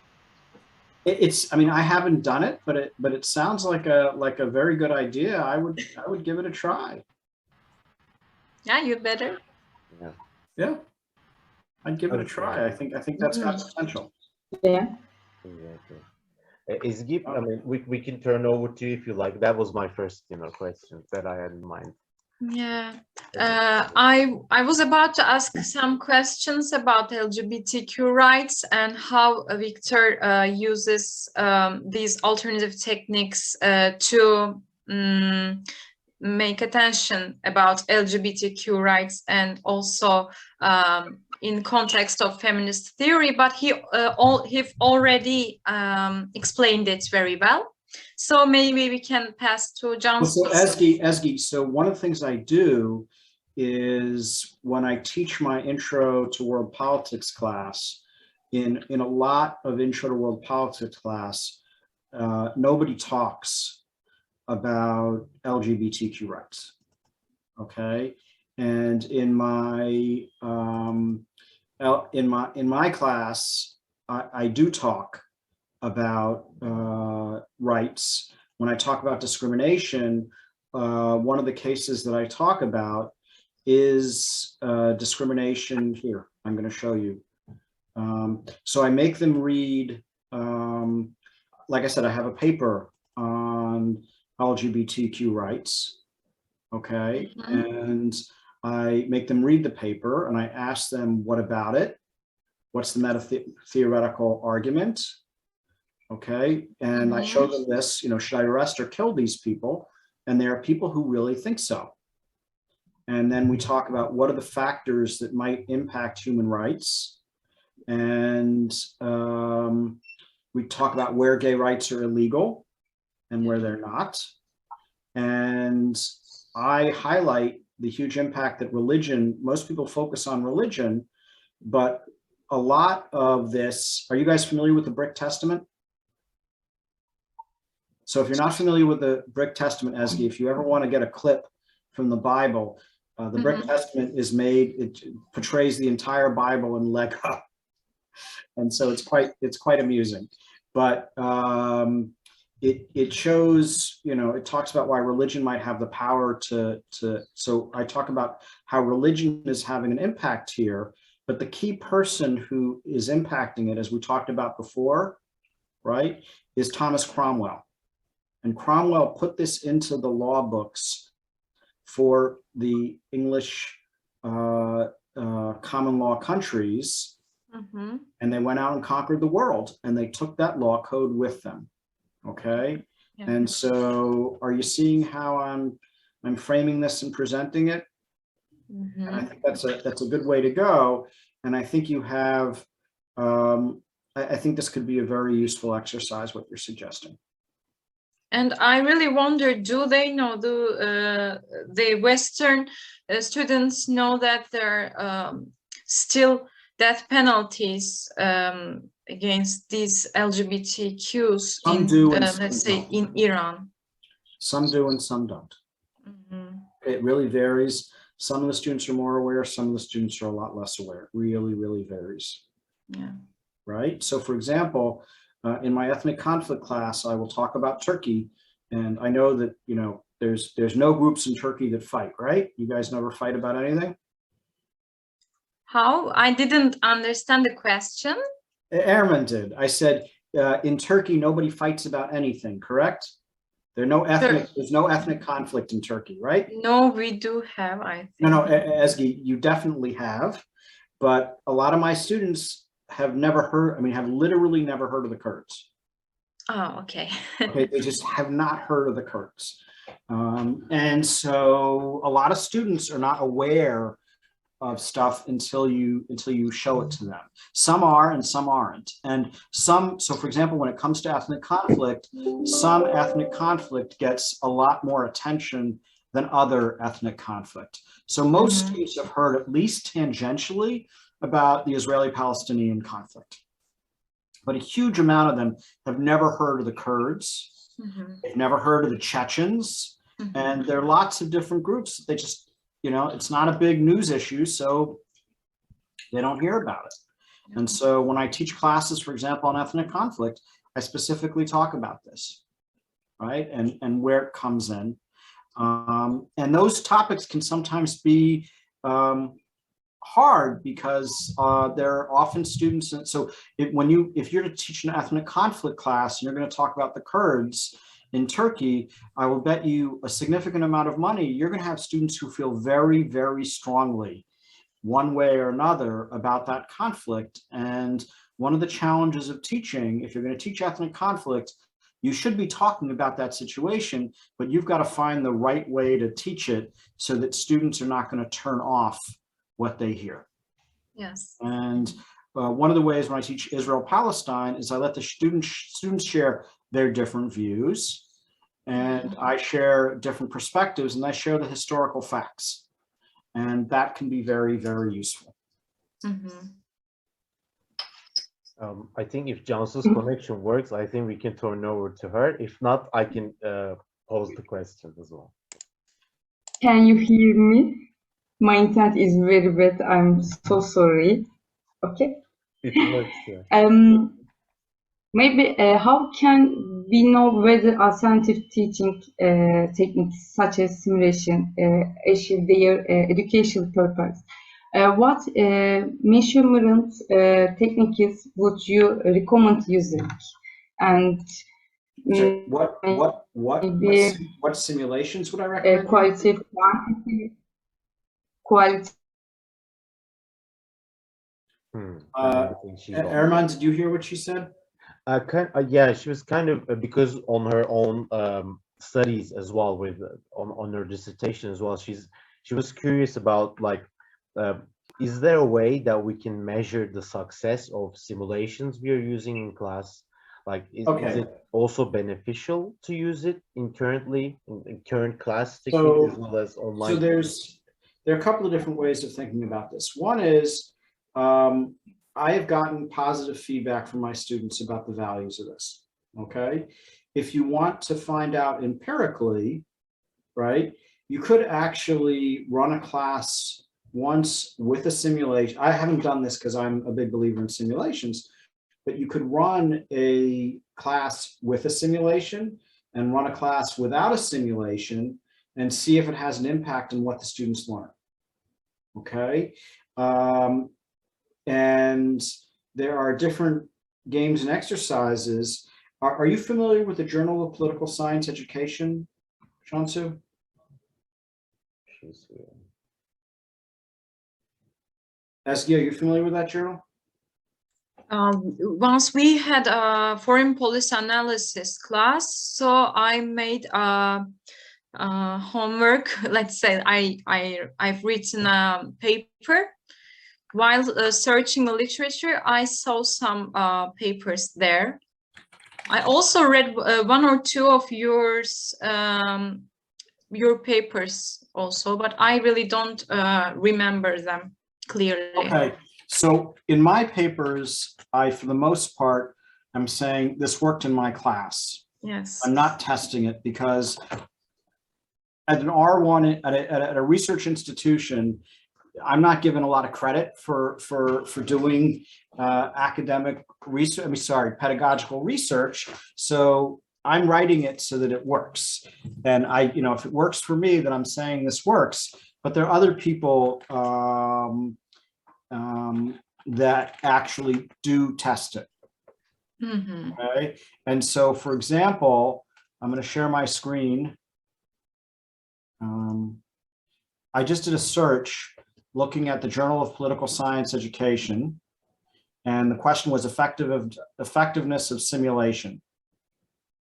[SPEAKER 1] I mean, I haven't done it, but it sounds like a very good idea. I would give it a try.
[SPEAKER 3] Yeah, you better.
[SPEAKER 1] Yeah, I'd give it a try. I think that's got potential.
[SPEAKER 4] Yeah.
[SPEAKER 2] Exactly. Ezgi, I mean, we can turn over to you if you like. That was my first, question that I had in mind.
[SPEAKER 3] Yeah, I was about to ask some questions about LGBTQ rights and how Victor uses these alternative techniques to make attention about LGBTQ rights, and also in context of feminist theory, but he already explained it very well. So maybe we can pass to John.
[SPEAKER 1] So Ezgi, so one of the things I do is when I teach my intro to world politics class, in a lot of intro to world politics class, nobody talks about LGBTQ rights. Okay, and in my class, I do talk about rights. When I talk about discrimination, one of the cases that I talk about is discrimination here. I'm going to show you. So I make them read, like I said, I have a paper on LGBTQ rights, okay? And I make them read the paper and I ask them, what about it? What's the theoretical argument? Okay, and I show them this, should I arrest or kill these people? And there are people who really think so. And then we talk about what are the factors that might impact human rights. and we talk about where gay rights are illegal and where they're not. And I highlight the huge impact that religion, most people focus on religion, but a lot of this, are you guys familiar with the Brick Testament? So if you're not familiar with the Brick Testament, Ezgi, if you ever want to get a clip from the Bible, the Brick Testament is made, it portrays the entire Bible in Lego. And so it's quite amusing. But it shows, you know, it talks about why religion might have the power so I talk about how religion is having an impact here, but the key person who is impacting it, as we talked about before, right, is Thomas Cromwell. And Cromwell put this into the law books for the English common law countries. And they went out and conquered the world, and they took that law code with them. Okay. Yeah. And so are you seeing how I'm framing this and presenting it? And I think that's a good way to go. And I think you have, I think this could be a very useful exercise, what you're suggesting.
[SPEAKER 3] And I really wonder, do they know, the Western students know that there are still death penalties against these LGBTQs
[SPEAKER 1] some
[SPEAKER 3] in,
[SPEAKER 1] do and
[SPEAKER 3] let's say,
[SPEAKER 1] don't.
[SPEAKER 3] in Iran?
[SPEAKER 1] Some do and some don't. It really varies. Some of the students are more aware, some of the students are a lot less aware. It really, really varies. Yeah. Right? So for example, in my ethnic conflict class, I will talk about Turkey. And I know that, you know, there's no groups in Turkey that fight, right? You guys never fight about anything?
[SPEAKER 3] How? I didn't understand the question.
[SPEAKER 1] Erman did. I said, in Turkey, nobody fights about anything, correct? There's no ethnic conflict in Turkey, right?
[SPEAKER 3] No, we do have, I think.
[SPEAKER 1] No, Ezgi, you definitely have. But a lot of my students have never heard, I mean, have literally never heard of the Kurds.
[SPEAKER 3] Oh, okay.
[SPEAKER 1] Okay, they just have not heard of the Kurds. And so a lot of students are not aware of stuff until you show it to them. Some are and some aren't. And some, so for example, when it comes to ethnic conflict, some ethnic conflict gets a lot more attention than other ethnic conflict. So most students have heard at least tangentially about the Israeli-Palestinian conflict. But a huge amount of them have never heard of the Kurds. They've never heard of the Chechens. And there are lots of different groups. They just, you know, it's not a big news issue, so they don't hear about it. And so when I teach classes, for example, on ethnic conflict, I specifically talk about this, right? And where it comes in. And those topics can sometimes be hard because there are often students. And so if you're to teach an ethnic conflict class, and you're going to talk about the Kurds in Turkey, I will bet you a significant amount of money, you're going to have students who feel very, very strongly one way or another about that conflict. And one of the challenges of teaching, if you're going to teach ethnic conflict, you should be talking about that situation, but you've got to find the right way to teach it so that students are not going to turn off what they hear.
[SPEAKER 3] Yes.
[SPEAKER 1] And one of the ways when I teach Israel-Palestine is I let the students share their different views, and I share different perspectives, and I share the historical facts. And that can be very, very useful.
[SPEAKER 2] I think if Cansu's connection works, I think we can turn over to her. If not, I can pose the question as well.
[SPEAKER 4] Can you hear me? My internet is very bad. I'm so sorry. Okay.
[SPEAKER 2] It works, yeah.
[SPEAKER 4] Maybe how can we know whether alternative teaching techniques such as simulation achieve their educational purpose? What measurement techniques would you recommend using? And
[SPEAKER 1] what simulations would I recommend?
[SPEAKER 4] Qualitative, quantitative, quality.
[SPEAKER 1] Erman, did you hear what she said?
[SPEAKER 2] Yeah, she was kind of, because on her own studies as well, with on her dissertation as well, she was curious about like is there a way that we can measure the success of simulations we are using in class? Like, is
[SPEAKER 1] Okay.
[SPEAKER 2] it also beneficial to use it in current class techniques
[SPEAKER 1] So,
[SPEAKER 2] as well as
[SPEAKER 1] so
[SPEAKER 2] online?
[SPEAKER 1] there are a couple of different ways of thinking about this. One is I have gotten positive feedback from my students about the values of this. Okay. If you want to find out empirically, right, you could actually run a class once with a simulation. I haven't done this because I'm a big believer in simulations, but you could run a class with a simulation and run a class without a simulation and see if it has an impact on what the students learn. Okay. And there are different games and exercises. Are you familiar with the Journal of Political Science Education, Shansu?
[SPEAKER 2] She's here.
[SPEAKER 1] Esky, are you familiar with that journal?
[SPEAKER 3] Once we had a foreign policy analysis class, so I made a homework. Let's say I've written a paper. While searching the literature, I saw some papers there. I also read one or two of yours, your papers also, but I really don't remember them clearly.
[SPEAKER 1] Okay, so in my papers, for the most part, I'm saying this worked in my class.
[SPEAKER 3] Yes.
[SPEAKER 1] I'm not testing it because at an R1 at a research institution, I'm not given a lot of credit for doing academic research. I mean, sorry, pedagogical research. So I'm writing it so that it works. And if it works for me, then I'm saying this works. But there are other people that actually do test it.
[SPEAKER 3] Mm-hmm.
[SPEAKER 1] Okay. And so, for example, I'm going to share my screen. I just did a search looking at the Journal of Political Science Education, and the question was effectiveness of simulation.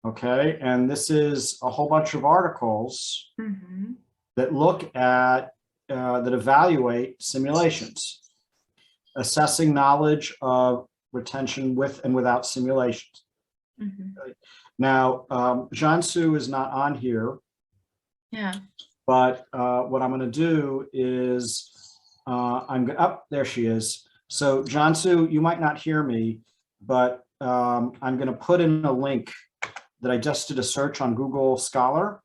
[SPEAKER 1] Okay, and this is a whole bunch of articles
[SPEAKER 3] Mm-hmm.
[SPEAKER 1] that look at, that evaluate simulations, assessing knowledge of retention with and without simulations.
[SPEAKER 3] Mm-hmm.
[SPEAKER 1] Okay. Now, Jansu is not on here.
[SPEAKER 3] Yeah.
[SPEAKER 1] But what I'm going to do is there she is. So Jansu, you might not hear me, but I'm going to put in a link that I just did a search on Google Scholar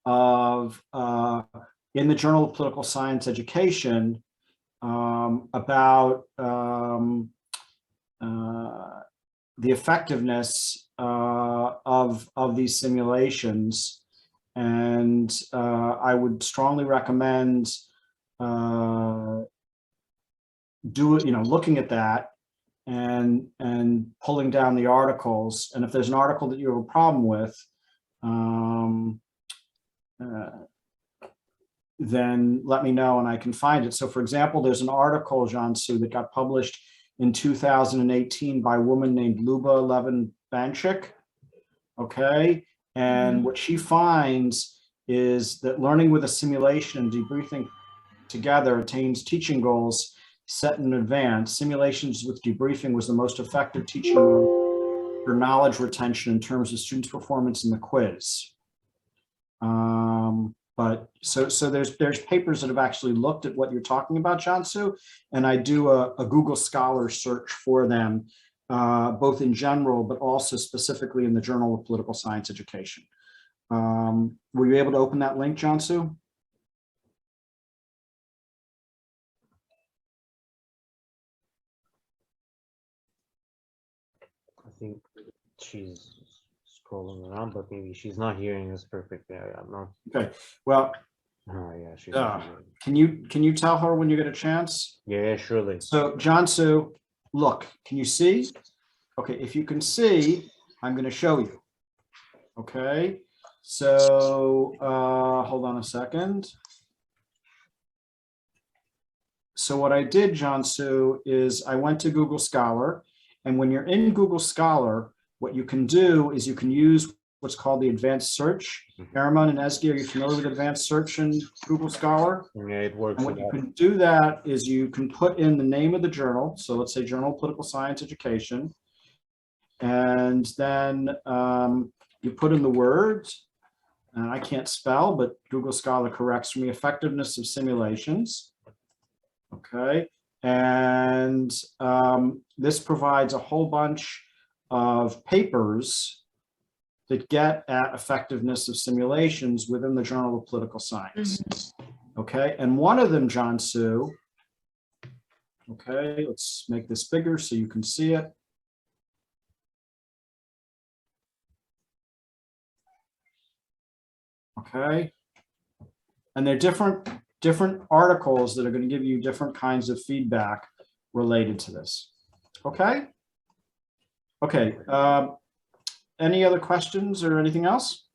[SPEAKER 1] of in the Journal of Political Science Education about the effectiveness of these simulations. And I would strongly recommend looking at that and pulling down the articles. And if there's an article that you have a problem with, then let me know and I can find it. So for example, there's an article, Jansu, that got published in 2018 by a woman named Luba Levin-Banchik. Okay. And what she finds is that learning with a simulation and debriefing together attains teaching goals set in advance. Simulations with debriefing was the most effective teaching for knowledge retention in terms of students' performance in the quiz. But so there's papers that have actually looked at what you're talking about, Jansu, and I do a Google Scholar search for them. Both in general, but also specifically in the Journal of Political Science Education. Were you able to open that link, Jansu?
[SPEAKER 2] I think she's scrolling around, but maybe she's not hearing us perfectly. I'm not.
[SPEAKER 1] Okay. Well.
[SPEAKER 2] Oh yeah, she's.
[SPEAKER 1] Can you tell her when you get a chance?
[SPEAKER 2] Yeah, surely.
[SPEAKER 1] So Jansu, look. Can you see? Okay. If you can see, I'm going to show you. Okay. So hold on a second. So what I did, Jansu, is I went to Google Scholar, and when you're in Google Scholar, what you can do is you can use what's called the advanced search.
[SPEAKER 2] Mhm.
[SPEAKER 1] Araman and Ezgi, are you familiar with advanced search in Google Scholar?
[SPEAKER 2] Yeah, it works.
[SPEAKER 1] And
[SPEAKER 2] a
[SPEAKER 1] what you
[SPEAKER 2] lot.
[SPEAKER 1] can do that is you can put in the name of the journal. So let's say Journal of Political Science Education. And then you put in the words, and I can't spell, but Google Scholar corrects me, effectiveness of simulations. Okay. And this provides a whole bunch of papers that get at effectiveness of simulations within the Journal of Political Science. Okay, and one of them, John Sue, okay, let's make this bigger so you can see it. Okay, and they're different articles that are going to give you different kinds of feedback related to this. Okay. Okay. Any other questions or anything else?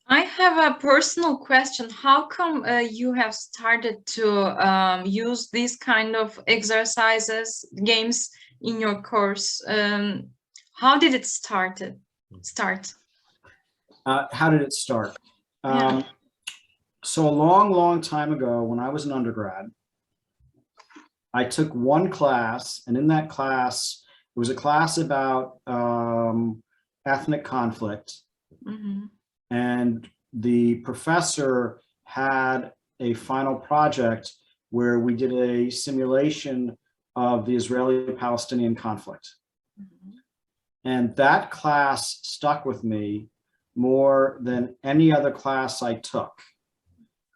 [SPEAKER 3] I have a personal question. How come you have started to use these kind of exercises, games in your course? How did it start?
[SPEAKER 1] How did it start?
[SPEAKER 3] Yeah.
[SPEAKER 1] So a long time ago, when I was an undergrad, I took one class, and in that class, it was a class about ethnic conflict.
[SPEAKER 3] Mm-hmm.
[SPEAKER 1] And the professor had a final project where we did a simulation of the Israeli-Palestinian conflict.
[SPEAKER 3] Mm-hmm.
[SPEAKER 1] And that class stuck with me more than any other class I took.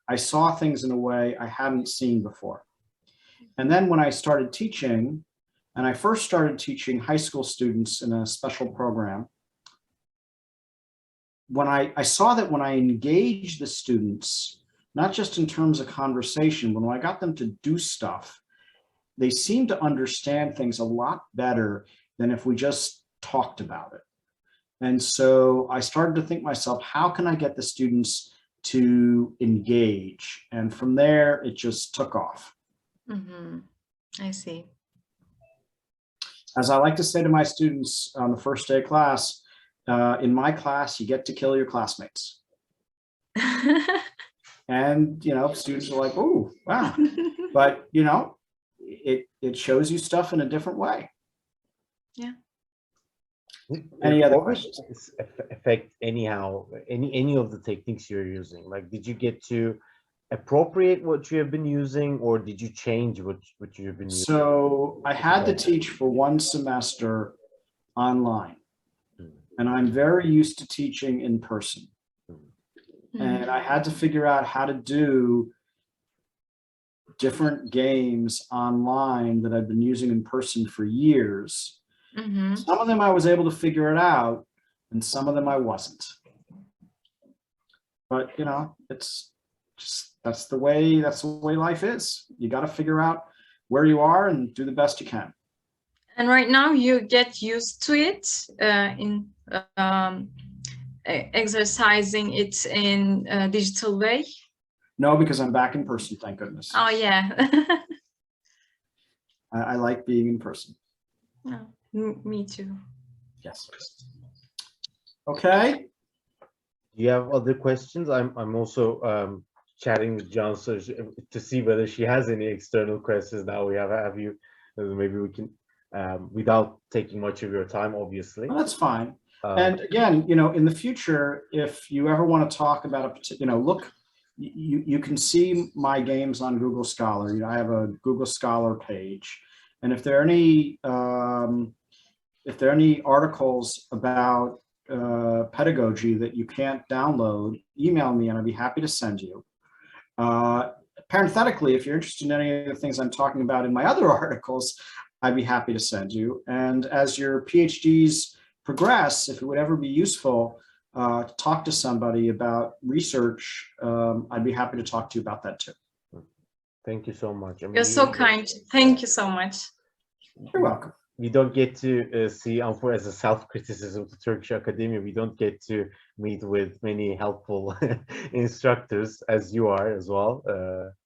[SPEAKER 1] I saw things in a way I hadn't seen before. And then when I started teaching, and I first started teaching high school students in a special program, when I saw that when I engaged the students, not just in terms of conversation, but when I got them to do stuff, they seemed to understand things a lot better than if we just talked about it. And so I started to think to myself, how can I get the students to engage? And from there, it just took off.
[SPEAKER 3] Mm-hmm. I see.
[SPEAKER 1] As I like to say to my students on the first day of class, in my class, you get to kill your classmates. And, you know, students are like, oh, wow. But, you know, it shows you stuff in a different way.
[SPEAKER 3] Yeah.
[SPEAKER 1] Any other
[SPEAKER 2] What would
[SPEAKER 1] questions?
[SPEAKER 2] this affect anyhow, any of the techniques you're using? Like, did you get to appropriate what you have been using, or did you change what you have been using?
[SPEAKER 1] So I had to teach for one semester online, and I'm very used to teaching in person. And I had to figure out how to do different games online that I've been using in person for years.
[SPEAKER 3] Mm-hmm.
[SPEAKER 1] Some of them I was able to figure it out, and some of them I wasn't. But, you know, it's just, that's the way life is. You got to figure out where you are and do the best you can.
[SPEAKER 3] And right now you get used to it in exercising it in a digital way?
[SPEAKER 1] No, because I'm back in person, thank goodness.
[SPEAKER 3] Oh, yeah.
[SPEAKER 1] I like being in person.
[SPEAKER 3] Oh, me too.
[SPEAKER 1] Yes. Okay.
[SPEAKER 2] Do you have other questions? I'm also chatting with John so to see whether she has any external questions. Now we have you. Maybe we can, without taking much of your time, obviously.
[SPEAKER 1] Well, that's fine. And again, you know, in the future, if you ever want to talk about a particular, you know, look, you can see my games on Google Scholar. You know, I have a Google Scholar page, and if there are any articles about pedagogy that you can't download, email me and I'd be happy to send you. Parenthetically, if you're interested in any of the things I'm talking about in my other articles, I'd be happy to send you. And as your PhDs progress, if it would ever be useful to talk to somebody about research, I'd be happy to talk to you about that too.
[SPEAKER 2] Thank you so much. I mean,
[SPEAKER 3] You're so kind. Thank you so much.
[SPEAKER 1] You're welcome.
[SPEAKER 2] We don't get to see, as a self-criticism to Turkish academia, we don't get to meet with many helpful instructors as you are as well.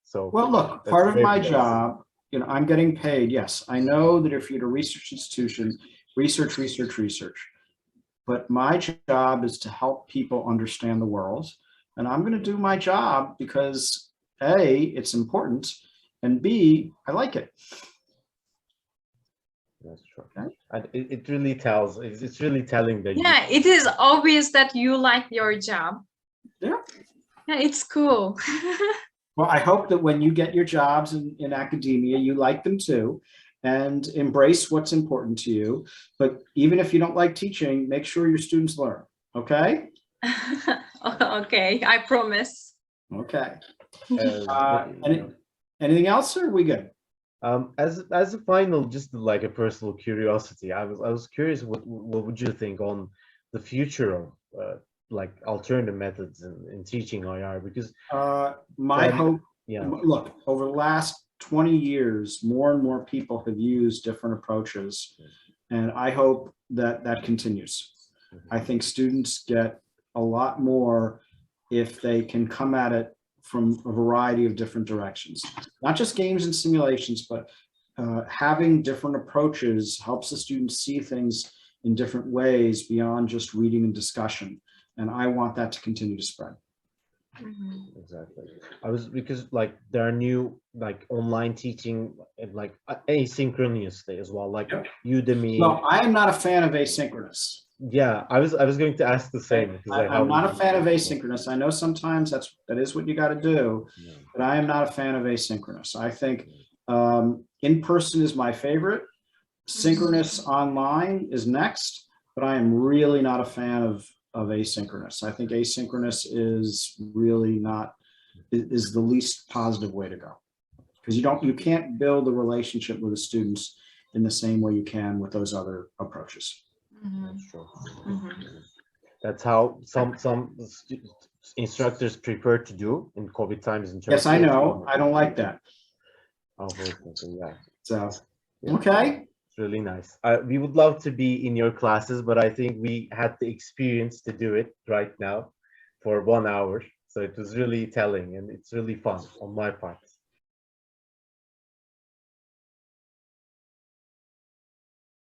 [SPEAKER 2] So,
[SPEAKER 1] well, look, part of my job, you know, I'm getting paid. Yes, I know that if you're at a research institution, research. but my job is to help people understand the world. And I'm going to do my job because A, it's important, and B, I like it.
[SPEAKER 2] That's true.
[SPEAKER 1] Okay.
[SPEAKER 2] And it really tells, it's really telling that
[SPEAKER 3] Yeah, it is obvious that you like your job.
[SPEAKER 1] Yeah.
[SPEAKER 3] Yeah, it's cool.
[SPEAKER 1] Well, I hope that when you get your jobs in academia, you like them too, and embrace what's important to you. But even if you don't like teaching, make sure your students learn. Okay?
[SPEAKER 3] Okay, I promise.
[SPEAKER 1] Okay.
[SPEAKER 2] uh,
[SPEAKER 1] Anything else, or are we good?
[SPEAKER 2] as a final, just like a personal curiosity, I was curious, what would you think on the future of like alternative methods in teaching IR? Because
[SPEAKER 1] My hope,
[SPEAKER 2] yeah,
[SPEAKER 1] look, over the last 20 years, more and more people have used different approaches, and I hope that that continues. I think students get a lot more if they can come at it from a variety of different directions, not just games and simulations, but having different approaches helps the students see things in different ways beyond just reading and discussion. And I want that to continue to spread.
[SPEAKER 2] exactly. Because like there are new like online teaching and like asynchronously as well, like Udemy.
[SPEAKER 1] No, I am not a fan of asynchronous.
[SPEAKER 2] Yeah, I was going to ask the same because
[SPEAKER 1] I'm not a fan of asynchronous. I know sometimes that is what you got to do, but I am not a fan of asynchronous. I think in person is my favorite. Synchronous online is next, but I am really not a fan of asynchronous. I think asynchronous is really not, is the least positive way to go, because you can't build a relationship with the students in the same way you can with those other approaches.
[SPEAKER 2] That's true. That's how some instructors prefer to do in COVID times in Turkey.
[SPEAKER 1] Yes, I know. I don't like that.
[SPEAKER 2] Unfortunately, yeah.
[SPEAKER 1] So,
[SPEAKER 2] Yeah.
[SPEAKER 1] okay.
[SPEAKER 2] It's really nice. We would love to be in your classes, but I think we had the experience to do it right now for 1 hour. So it was really telling, and it's really fun on my part.